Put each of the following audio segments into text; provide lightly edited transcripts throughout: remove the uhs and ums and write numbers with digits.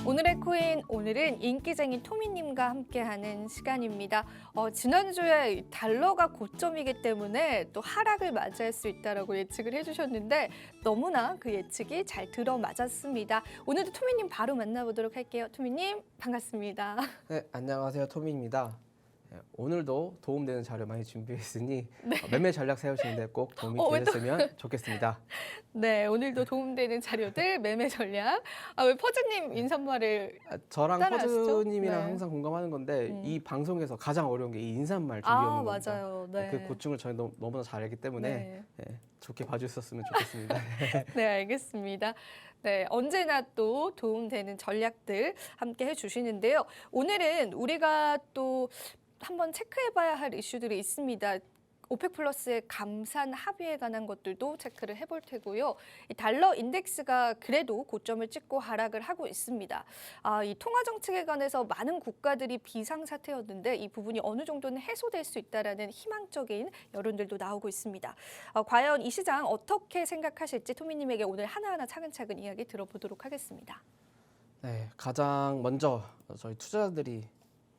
오늘의 코인, 오늘은 인기쟁이 토미님과 함께하는 시간입니다. 지난주에 달러가 고점이기 때문에 또 하락을 맞이할 수 있다라고 예측을 해주셨는데 너무나 그 예측이 잘 들어맞았습니다. 오늘도 토미님 바로 만나보도록 할게요. 토미님 반갑습니다. 네, 안녕하세요. 토미입니다. 오늘도 도움되는 자료 많이 준비했으니 매매 전략 세우시는데 꼭 도움이 왜 또- 되셨으면 좋겠습니다. 네, 오늘도 도움되는 자료들, 매매 전략. 왜 퍼즈님 인사말을 저랑 따라하시죠? 퍼즈님이랑 네. 항상 공감하는 건데 이 방송에서 가장 어려운 게 이 인사말 준비 아, 없는 겁니다. 맞아요. 네. 그 고충을 저희 너무나 잘 알기 때문에 네. 좋게 봐주셨으면 좋겠습니다. 네, 알겠습니다. 네, 언제나 또 도움되는 전략들 함께 해주시는데요. 오늘은 우리가 또 한번 체크해봐야 할 이슈들이 있습니다. 오펙 플러스의 감산 합의에 관한 것들도 체크를 해볼 테고요. 이 달러 인덱스가 그래도 고점을 찍고 하락을 하고 있습니다. 이 통화 정책에 관해서 많은 국가들이 비상사태였는데 이 부분이 어느 정도는 해소될 수 있다라는 희망적인 여론들도 나오고 있습니다. 과연 이 시장 어떻게 생각하실지 토미님에게 오늘 하나하나 차근차근 이야기 들어보도록 하겠습니다. 네, 가장 먼저 저희 투자자들이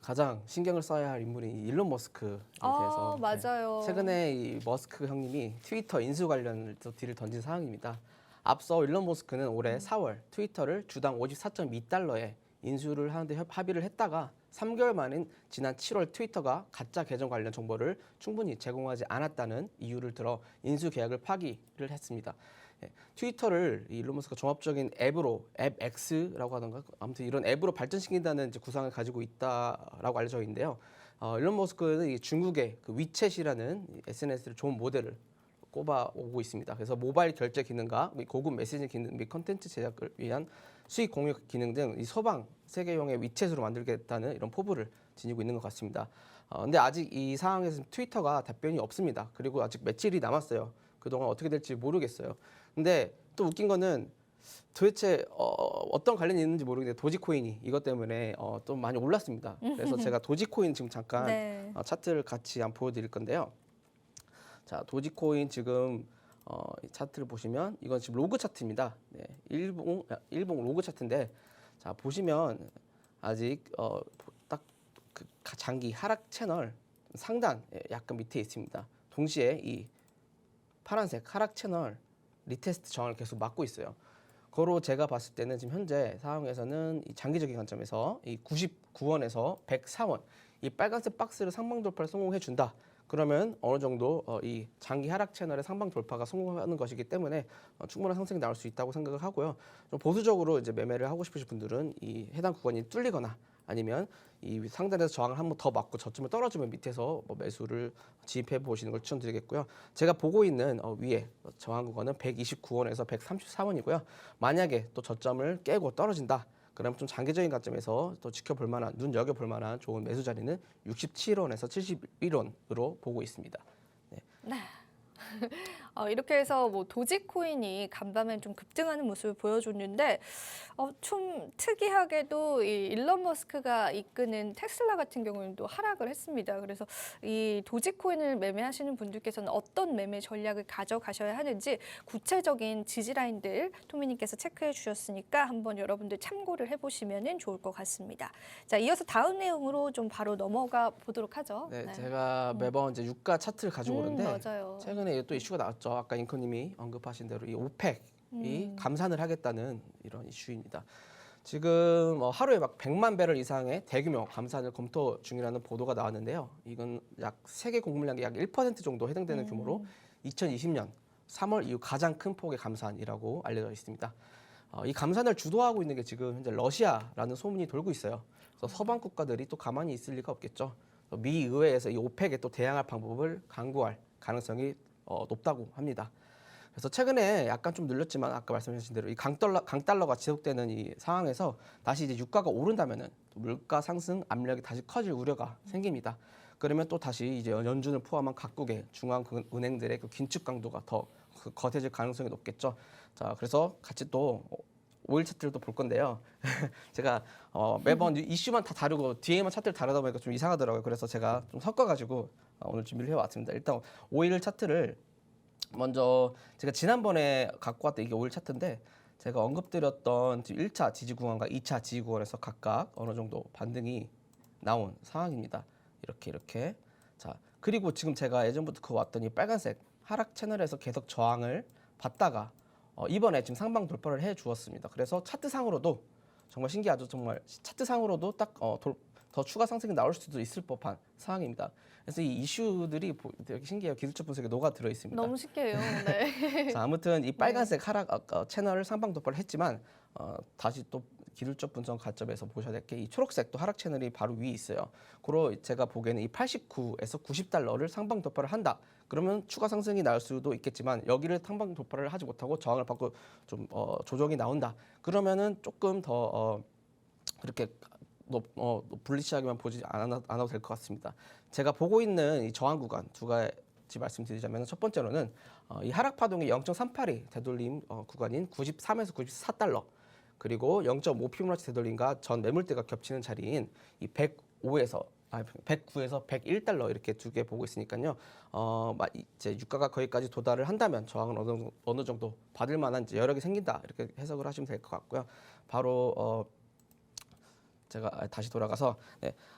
가장 신경을 써야 할 인물이 이 일론 머스크에 대해서 맞아요. 최근에 이 머스크 형님이 트위터 인수 관련 딜을 던진 상황입니다. 앞서 일론 머스크는 올해 4월 트위터를 주당 54.2달러에 인수를 하는데 합의를 했다가 3개월 만인 지난 7월 트위터가 가짜 계정 관련 정보를 충분히 제공하지 않았다는 이유를 들어 인수 계약을 파기를 했습니다. 트위터를 이 일론 머스크가 종합적인 앱으로 앱 X라고 하던가 아무튼 이런 앱으로 발전시킨다는 이제 구상을 가지고 있다라고 알려져 있는데요. 일론 머스크는 이 중국의 그 위챗이라는 SNS를 좋은 모델을 꼽아 오고 있습니다. 그래서 모바일 결제 기능과 고급 메시지 기능 및 컨텐츠 제작을 위한 수익 공유 기능 등 이 서방 세계용의 위챗으로 만들겠다는 이런 포부를 지니고 있는 것 같습니다. 근데 아직 이 상황에서 트위터가 답변이 없습니다. 그리고 아직 며칠이 남았어요. 그동안 어떻게 될지 모르겠어요. 근데 또 웃긴 거는 도대체 어떤 관련이 있는지 모르겠는데 도지코인이 이것 때문에 또 많이 올랐습니다. 그래서 제가 도지코인 지금 잠깐 네. 차트를 같이 한번 보여드릴 건데요. 자, 도지코인 지금 이 차트를 보시면 이건 지금 로그 차트입니다. 네, 일봉 로그 차트인데 자 보시면 아직 딱 그 장기 하락 채널 상단 약간 밑에 있습니다. 동시에 이 파란색 하락 채널 리테스트 저항을 계속 막고 있어요. 거로 제가 봤을 때는 지금 현재 상황에서는 이 장기적인 관점에서 이 99원에서 104원 이 빨간색 박스를 상방 돌파를 성공해 준다. 그러면 어느 정도 이 장기 하락 채널의 상방 돌파가 성공하는 것이기 때문에 충분한 상승이 나올 수 있다고 생각을 하고요. 좀 보수적으로 이제 매매를 하고 싶으신 분들은 이 해당 구간이 뚫리거나 아니면 이 상단에서 저항을 한번 더 맞고 저점을 떨어지면 밑에서 매수를 진입해 보시는 걸 추천드리겠고요. 제가 보고 있는 위에 저항 구간은 129원에서 134원이고요. 만약에 또 저점을 깨고 떨어진다. 그럼 좀 장기적인 관점에서 또 지켜볼 만한, 눈여겨볼 만한 좋은 매수 자리는 67원에서 71원으로 보고 있습니다. 네. 이렇게 해서 뭐 도지코인이 간밤에 좀 급등하는 모습을 보여줬는데 좀 특이하게도 이 일론 머스크가 이끄는 테슬라 같은 경우는 또 하락을 했습니다. 그래서 이 도지코인을 매매하시는 분들께서는 어떤 매매 전략을 가져가셔야 하는지 구체적인 지지라인들 토미님께서 체크해 주셨으니까 한번 여러분들 참고를 해보시면 좋을 것 같습니다. 자, 이어서 다음 내용으로 좀 바로 넘어가 보도록 하죠. 네, 제가 매번 이제 유가 차트를 가지고 오는데 맞아요. 최근에 또 이슈가 나왔죠. 아까 잉커님이 언급하신 대로 이 오펙이 감산을 하겠다는 이런 이슈입니다. 지금 하루에 막 100만 배럴 이상의 대규모 감산을 검토 중이라는 보도가 나왔는데요. 이건 약 세계 공급량의 약 1% 정도 해당되는 규모로 2020년 3월 이후 가장 큰 폭의 감산이라고 알려져 있습니다. 이 감산을 주도하고 있는 게 지금 현재 러시아라는 소문이 돌고 있어요. 그래서 서방 국가들이 또 가만히 있을 리가 없겠죠. 미 의회에서 이 오펙에 또 대항할 방법을 강구할 가능성이 높다고 합니다. 그래서 최근에 약간 좀 늘렸지만 아까 말씀하신 대로 이 강달러가 지속되는 이 상황에서 다시 이제 유가가 오른다면은 또 물가 상승 압력이 다시 커질 우려가 생깁니다. 그러면 또 다시 이제 연준을 포함한 각국의 중앙은행들의 그 긴축 강도가 더 거세질 가능성이 높겠죠. 자, 그래서 같이 또 5일 차트를 또 볼 건데요. 제가 매번 이슈만 다 다르고 뒤에만 차트를 다르다 보니까 좀 이상하더라고요. 그래서 제가 좀 섞어가지고 오늘 준비를 해왔습니다. 일단 5일 차트를 먼저 제가 지난번에 갖고 왔던 이게 5일 차트인데 제가 언급드렸던 1차 지지 구간과 2차 지지 구간에서 각각 어느 정도 반등이 나온 상황입니다. 이렇게. 자, 그리고 지금 제가 예전부터 그거 왔더니 빨간색 하락 채널에서 계속 저항을 받다가 이번에 지금 상방 돌파를 해 주었습니다. 그래서 차트상으로도 정말 신기하죠. 정말 차트상으로도 딱 더 추가 상승이 나올 수도 있을 법한 상황입니다. 그래서 이 이슈들이 되게 신기해요. 기술적 분석에 녹아 들어 있습니다. 너무 쉽게요. 네. 자, 아무튼 이 빨간색 하락 채널을 상방 돌파를 했지만 다시 또 기술적 분석 관점에서 보셔야 될 게 이 초록색 또 하락 채널이 바로 위에 있어요. 그로 제가 보기에는 이 89에서 90달러를 상방 돌파를 한다. 그러면 추가 상승이 나올 수도 있겠지만 여기를 상방 돌파를 하지 못하고 저항을 받고 좀 조정이 나온다. 그러면은 조금 더 그렇게 불리시하게만 보지 않아도 될 것 같습니다. 제가 보고 있는 이 저항 구간 두 가지 말씀드리자면 첫 번째로는 이 하락 파동의 0.382 되돌림 구간인 93에서 94달러 그리고 0.5 피보나치 되돌림과 전 매물대가 겹치는 자리인 이 109에서 101달러 이렇게 두 개 보고 있으니까요. 이제 유가가 거기까지 도달을 한다면 저항은 어느 정도 받을 만한 이제 여력이 생긴다 이렇게 해석을 하시면 될 것 같고요. 바로 제가 다시 돌아가서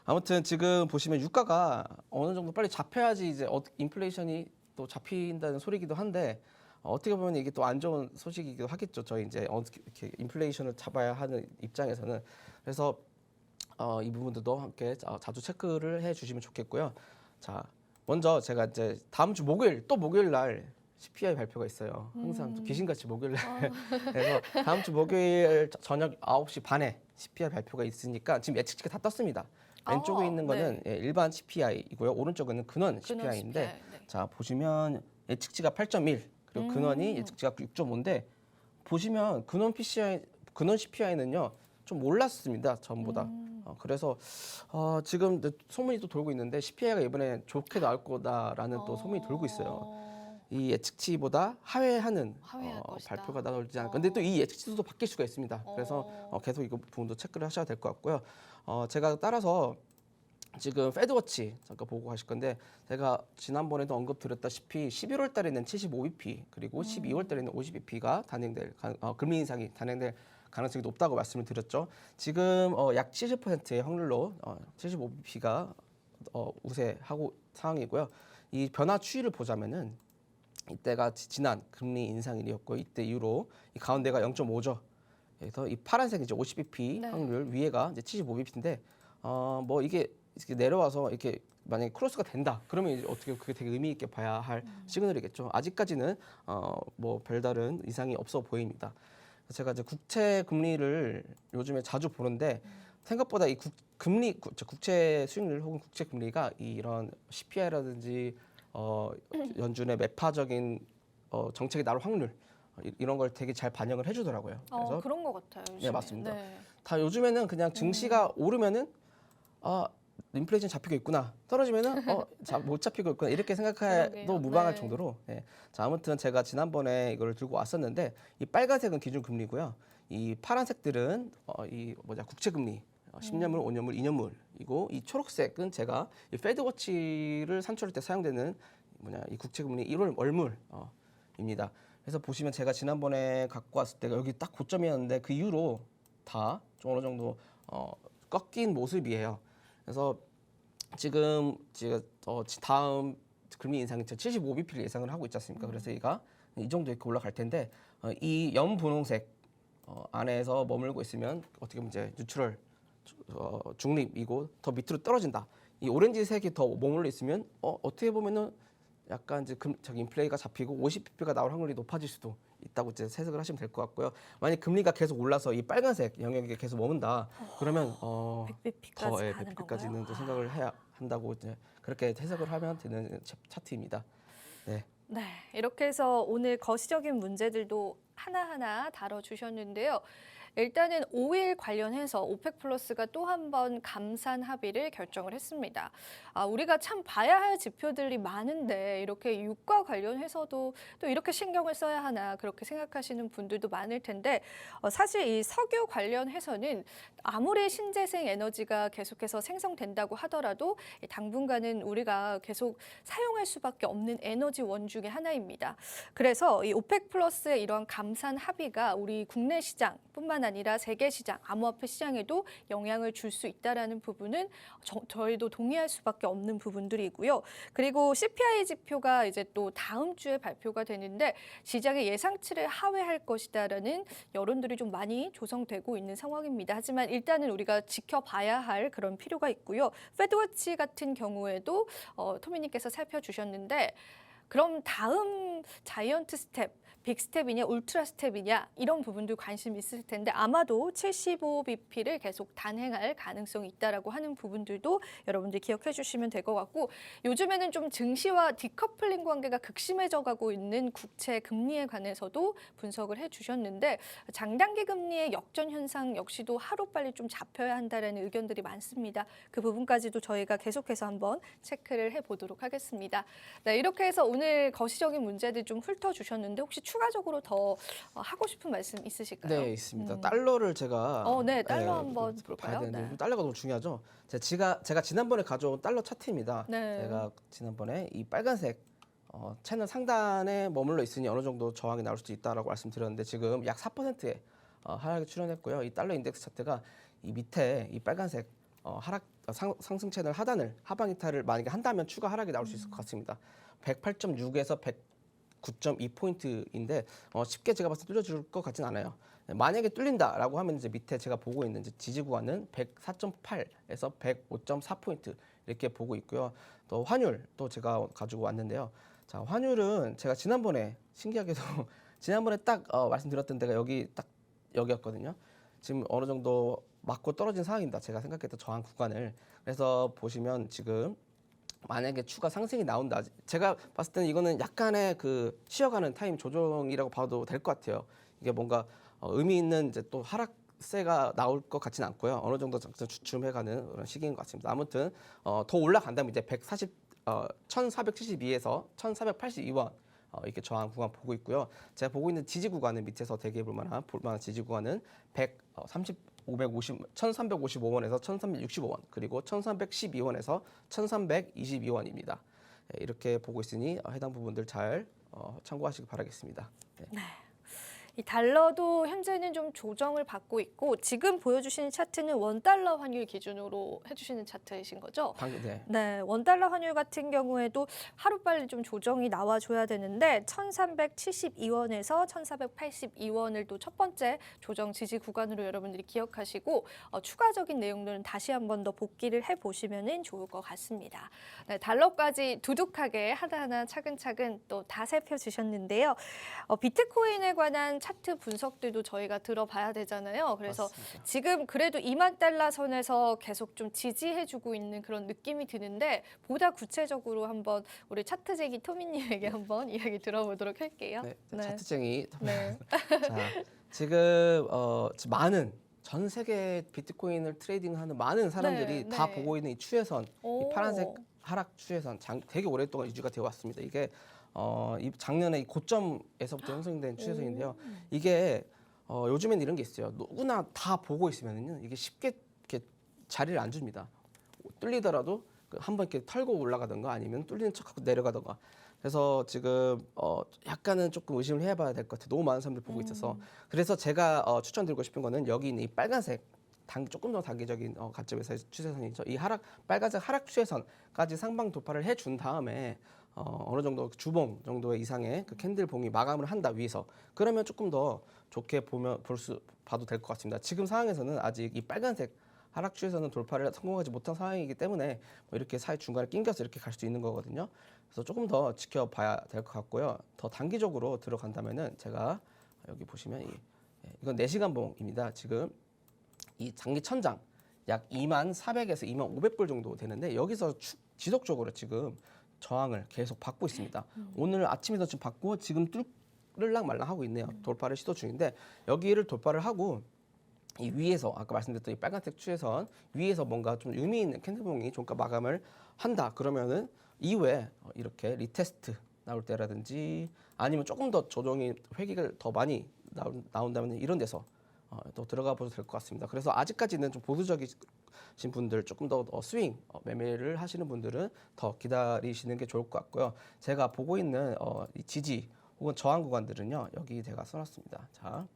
아무튼 지금 보시면 유가가 어느 정도 빨리 잡혀야지 이제 인플레이션이 또 잡힌다는 소리기도 한데 어떻게 보면 이게 또 안 좋은 소식이기도 하겠죠. 저희 이제 어떻게 이렇게 인플레이션을 잡아야 하는 입장에서는 그래서 이 부분들도 함께 자주 체크를 해주시면 좋겠고요. 자, 먼저 제가 이제 다음 주 목요일 날 CPI 발표가 있어요. 항상 또 귀신같이 목요일 날. 그래서 다음 주 목요일 저녁 9시 반에 CPI 발표가 있으니까 지금 예측치가 다 떴습니다. 왼쪽에 있는 거는 일반 CPI이고요. 오른쪽에는 근원 CPI인데 CPI, 네. 자, 보시면 예측치가 8.1 그리고 근원이 예측치가 6.5인데 보시면 근원 CPI는요. 좀 올랐습니다. 전보다. 그래서 지금 소문이 또 돌고 있는데 CPI가 이번에 좋게 나올 거다라는 또 소문이 돌고 있어요. 이 예측치보다 하회하는 것이다. 발표가 나올지 않을까. 근데 또 이 예측치도 바뀔 수가 있습니다. 그래서 계속 이거 부분도 체크를 하셔야 될 것 같고요. 제가 따라서 지금 패드워치 잠깐 보고 가실 건데 제가 지난번에도 언급드렸다시피 11월 달에는 75bp 그리고 12월 달에는 50bp가 금리 인상이 단행될 가능성이 높다고 말씀을 드렸죠. 지금 약 70%의 확률로 75bp가 우세하고 상황이고요. 이 변화 추이를 보자면은 이때가 지난 금리 인상일이었고 이때 이후로 이 가운데가 0.5죠. 그래서 이 파란색 이제 50bp 네. 확률 위에가 이제 75bp인데 뭐 이게 내려와서 이렇게 만약에 크로스가 된다. 그러면 이제 어떻게 그게 되게 의미 있게 봐야 할 시그널이겠죠. 아직까지는 뭐 별다른 이상이 없어 보입니다. 제가 이제 국채 금리를 요즘에 자주 보는데 생각보다 이 국채 수익률 혹은 국채 금리가 이런 CPI라든지 연준의 매파적인 정책이 나올 확률 이런 걸 되게 잘 반영을 해주더라고요. 그래서 그런 것 같아요. 요즘에. 네, 맞습니다. 네. 다 요즘에는 그냥 증시가 오르면은 인플레이션 잡히고 있구나. 떨어지면은 못 잡히고 있구나. 이렇게 생각해도 그러게요. 무방할 네. 정도로. 자, 아무튼 제가 지난번에 이거를 들고 왔었는데 이 빨간색은 기준금리고요. 이 파란색들은 국채금리 10년물, 5년물, 2년물이고 이 초록색은 제가 이 패드워치를 산출할 때 사용되는 이 국채금리 1월 월물입니다. 그래서 보시면 제가 지난번에 갖고 왔을 때가 여기 딱 고점이었는데 그 이후로 다 좀 어느 정도 꺾인 모습이에요. 그래서 지금 제가 다음 금리 인상이 75bp를 예상을 하고 있지 않습니까? 그래서 얘가 이 정도 이렇게 올라갈 텐데 이 연분홍색 안에서 머물고 있으면 어떻게 보면 이제 뉴트럴 중립이고 더 밑으로 떨어진다. 이 오렌지색이 더 머물러 있으면 어떻게 보면은 약간 이제 인플레이가 잡히고 50bp가 나올 확률이 높아질 수도 있다고 이제 해석을 하시면 될 것 같고요. 만약 금리가 계속 올라서 이 빨간색 영역에 계속 머문다. 그러면 100bp까지 더 가는 100bp까지는 건가요? 또 생각을 해야 한다고 이제 그렇게 해석을 하면 되는 차트입니다. 네. 네, 이렇게 해서 오늘 거시적인 문제들도 하나하나 다뤄주셨는데요. 일단은 오일 관련해서 오펙 플러스가 또 한 번 감산 합의를 결정을 했습니다. 우리가 참 봐야 할 지표들이 많은데 이렇게 유가 관련해서도 또 이렇게 신경을 써야 하나 그렇게 생각하시는 분들도 많을 텐데 사실 이 석유 관련해서는 아무리 신재생 에너지가 계속해서 생성된다고 하더라도 당분간은 우리가 계속 사용할 수밖에 없는 에너지 원 중에 하나입니다. 그래서 이 오펙 플러스의 이런 감산 합의가 우리 국내 시장뿐만 아니라 세계 시장, 암호화폐 시장에도 영향을 줄 수 있다라는 부분은 저희도 동의할 수밖에 없는 부분들이고요. 그리고 CPI 지표가 이제 또 다음 주에 발표가 되는데 시장의 예상치를 하회할 것이다라는 여론들이 좀 많이 조성되고 있는 상황입니다. 하지만 일단은 우리가 지켜봐야 할 그런 필요가 있고요. 패드워치 같은 경우에도 토미님께서 살펴주셨는데 그럼 다음 자이언트 스텝, 빅 스텝이냐, 울트라 스텝이냐 이런 부분도 관심 있을 텐데 아마도 75bp를 계속 단행할 가능성이 있다라고 하는 부분들도 여러분들 기억해 주시면 될 것 같고 요즘에는 좀 증시와 디커플링 관계가 극심해져 가고 있는 국채 금리에 관해서도 분석을 해 주셨는데 장단기 금리의 역전 현상 역시도 하루빨리 좀 잡혀야 한다라는 의견들이 많습니다. 그 부분까지도 저희가 계속해서 한번 체크를 해보도록 하겠습니다. 네, 이렇게 해서 오늘 거시적인 문제들 좀 훑어주셨는데 혹시 추가적으로 더 하고 싶은 말씀 있으실까요? 네, 있습니다. 달러를 제가 네, 달러 한번 볼까요? 봐야 되는데 네. 달러가 너무 중요하죠. 제가 지난번에 가져온 달러 차트입니다. 네. 제가 지난번에 이 빨간색 채널 상단에 머물러 있으니 어느 정도 저항이 나올 수도 있다라고 말씀드렸는데 지금 약 4%의 하락이 출현했고요. 이 달러 인덱스 차트가 이 밑에 이 빨간색 상승 채널 하단을 하방 이탈을 만약에 한다면 추가 하락이 나올 수 있을 것 같습니다. 108.6에서 109.2포인트인데 쉽게 제가 봤을 때 뚫려줄 것 같진 않아요. 만약에 뚫린다라고 하면 이제 밑에 제가 보고 있는 이제 지지 구간은 104.8에서 105.4포인트 이렇게 보고 있고요. 또 환율 또 제가 가지고 왔는데요. 자, 환율은 제가 지난번에 신기하게도 지난번에 딱 말씀드렸던 데가 여기였거든요. 지금 어느 정도 맞고 떨어진 상황입니다. 제가 생각했던 저항 구간을. 그래서 보시면 지금 만약에 추가 상승이 나온다. 제가 봤을 때는 이거는 약간의 그 쉬어가는 타임 조정이라고 봐도 될 것 같아요. 이게 뭔가 의미 있는 이제 또 하락세가 나올 것 같지는 않고요. 어느 정도 주춤해가는 그런 시기인 것 같습니다. 아무튼 더 올라간다면 이제 1472에서 1482원 이렇게 저항 구간 보고 있고요. 제가 보고 있는 지지 구간은 밑에서 대기해 볼 만한 지지 구간은 1355원에서 1365원 그리고 1312원에서 1322원입니다. 이렇게 보고 있으니 해당 부분들 잘 참고하시기 바라겠습니다. 네. 이 달러도 현재는 좀 조정을 받고 있고 지금 보여주시는 차트는 원달러 환율 기준으로 해주시는 차트이신 거죠? 네. 네, 원달러 환율 같은 경우에도 하루빨리 좀 조정이 나와줘야 되는데 1372원에서 1482원을 또 첫 번째 조정 지지 구간으로 여러분들이 기억하시고 추가적인 내용들은 다시 한 번 더 복기를 해보시면 좋을 것 같습니다. 네, 달러까지 두둑하게 하나하나 차근차근 또 다 살펴주셨는데요. 비트코인에 관한 차트 분석들도 저희가 들어봐야 되잖아요. 그래서 맞습니다. 지금 그래도 2만 달러 선에서 계속 좀 지지해주고 있는 그런 느낌이 드는데 보다 구체적으로 한번 우리 차트쟁이 토미님에게 한번 이야기 들어보도록 할게요. 네. 차트쟁이. 네. 자, 지금 많은 전 세계 비트코인을 트레이딩하는 많은 사람들이 네, 다 네. 보고 있는 이 추세선, 이 오. 파란색 하락 추세선 되게 오랫동안 유지가 되어 왔습니다. 이게 이 작년에 이 고점에서부터 형성된 추세선인데요. 이게 요즘엔 이런 게 있어요. 누구나 다 보고 있으면은요, 이게 쉽게 이렇게 자리를 안 줍니다. 뚫리더라도 한번 이렇게 털고 올라가던가 아니면 뚫리는 척하고 내려가던가. 그래서 지금 약간은 조금 의심을 해봐야 될 것 같아요. 너무 많은 사람들이 보고 있어서. 그래서 제가 추천드리고 싶은 거는 여기 있는 이 빨간색 조금 더 단기적인 관점에서의 추세선이죠. 이 빨간색 하락 추세선까지 상방 돌파를 해준 다음에 어느 정도 주봉 정도의 이상의 그 캔들 봉이 마감을 한다 위에서 그러면 조금 더 좋게 봐도 될 것 같습니다. 지금 상황에서는 아직 이 빨간색 하락 추세선은 돌파를 성공하지 못한 상황이기 때문에 뭐 이렇게 사이 중간에 낑겨서 이렇게 갈 수도 있는 거거든요. 그래서 조금 더 지켜봐야 될 것 같고요. 더 단기적으로 들어간다면은 제가 여기 보시면 이건 4시간 봉입니다. 지금 이 장기 천장 약 2400에서 2500불 정도 되는데 여기서 지속적으로 지금 저항을 계속 받고 있습니다. 오늘 아침에도 지금 받고 지금 뚫을락 말랑 하고 있네요. 돌파를 시도 중인데 여기를 돌파를 하고 이 위에서 아까 말씀드렸던 이 빨간색 추세선 위에서 뭔가 좀 의미 있는 캔들봉이 종가 마감을 한다. 그러면은 이후에 이렇게 리테스트 나올 때라든지 아니면 조금 더 조정이 회기가 더 많이 나온다면 이런 데서 또 들어가 보셔도 될 것 같습니다. 그래서 아직까지는 좀 보수적이신 분들 조금 더 스윙 매매를 하시는 분들은 더 기다리시는 게 좋을 것 같고요. 제가 보고 있는 이 지지 혹은 저항 구간들은요. 여기 제가 써놨습니다. 자,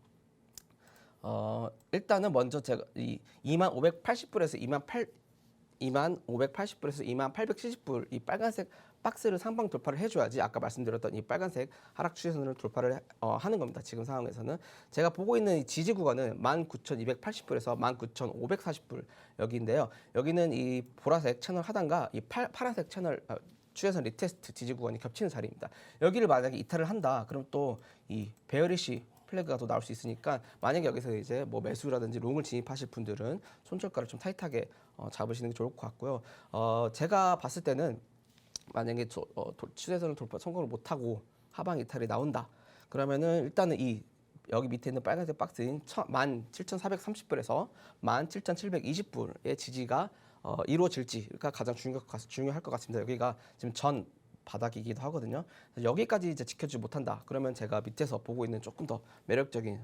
일단은 먼저 제가 이 2580불에서 2580불에서 2870불 이 빨간색 박스를 상방 돌파를 해줘야지 아까 말씀드렸던 이 빨간색 하락 추세선을 돌파를 하는 겁니다. 지금 상황에서는 제가 보고 있는 이 지지 구간은 19,280불에서 19,540불 여기인데요. 여기는 이 보라색 채널 하단과 이 파란색 채널 추세선 리테스트 지지 구간이 겹치는 자리입니다. 여기를 만약에 이탈을 한다, 그럼 또 이 베어리시 플래그가 또 나올 수 있으니까 만약에 여기서 이제 뭐 매수라든지 롱을 진입하실 분들은 손절가를 좀 타이트하게 잡으시는 게 좋을 것 같고요. 제가 봤을 때는 만약에 추세선을 돌파 성공을 못하고 하방 이탈이 나온다. 그러면은 일단은 이 여기 밑에 있는 빨간색 박스인 17,430불에서 17,720불의 지지가 이루어질지가 가장 중요할 것 같습니다. 여기가 지금 전 바닥이기도 하거든요. 여기까지 이제 지켜주지 못한다. 그러면 제가 밑에서 보고 있는 조금 더 매력적인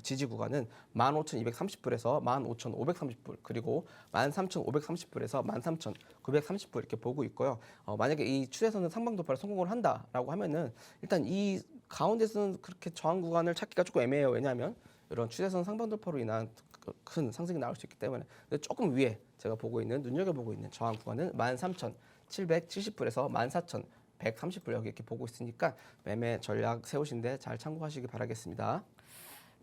지지 구간은 15,230불에서 15,530불 그리고 13,530불에서 13,930불 이렇게 보고 있고요. 만약에 이 추세선은 상방 돌파를 성공을 한다라고 하면은 일단 이 가운데서는 그렇게 저항 구간을 찾기가 조금 애매해요. 왜냐하면 이런 추세선 상방 돌파로 인한 큰 상승이 나올 수 있기 때문에. 근데 조금 위에 제가 보고 있는 눈여겨보고 있는 저항 구간은 13,770불에서 14,130불 여기 이렇게 보고 있으니까 매매 전략 세우신데 잘 참고하시기 바라겠습니다.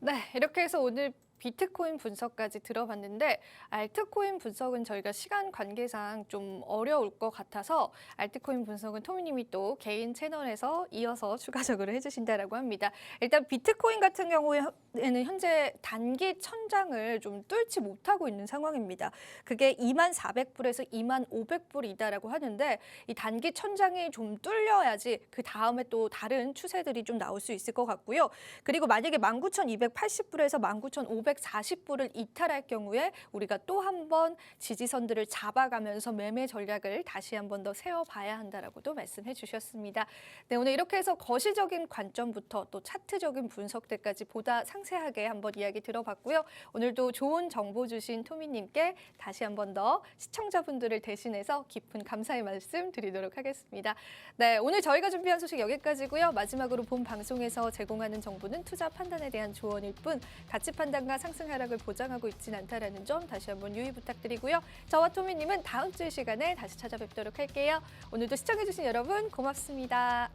네, 이렇게 해서 오늘 비트코인 분석까지 들어봤는데 알트코인 분석은 저희가 시간 관계상 좀 어려울 것 같아서 알트코인 분석은 토미님이 또 개인 채널에서 이어서 추가적으로 해주신다라고 합니다. 일단 비트코인 같은 경우에는 현재 단기 천장을 좀 뚫지 못하고 있는 상황입니다. 그게 24,000불에서 25,000불이다라고 하는데 이 단기 천장이 좀 뚫려야지 그 다음에 또 다른 추세들이 좀 나올 수 있을 것 같고요. 그리고 만약에 19,280불에서 19,540불을 이탈할 경우에 우리가 또 한 번 지지선들을 잡아가면서 매매 전략을 다시 한 번 더 세워봐야 한다라고도 말씀해 주셨습니다. 네, 오늘 이렇게 해서 거시적인 관점부터 또 차트적인 분석들까지 보다 상세하게 한번 이야기 들어봤고요. 오늘도 좋은 정보 주신 토미님께 다시 한 번 더 시청자분들을 대신해서 깊은 감사의 말씀 드리도록 하겠습니다. 네, 오늘 저희가 준비한 소식 여기까지고요. 마지막으로 본 방송에서 제공하는 정보는 투자 판단에 대한 조언일 뿐 가치 판단과 상승 하락을 보장하고 있진 않다라는 점 다시 한번 유의 부탁드리고요. 저와 토미님은 다음 주 이 시간에 다시 찾아뵙도록 할게요. 오늘도 시청해주신 여러분 고맙습니다.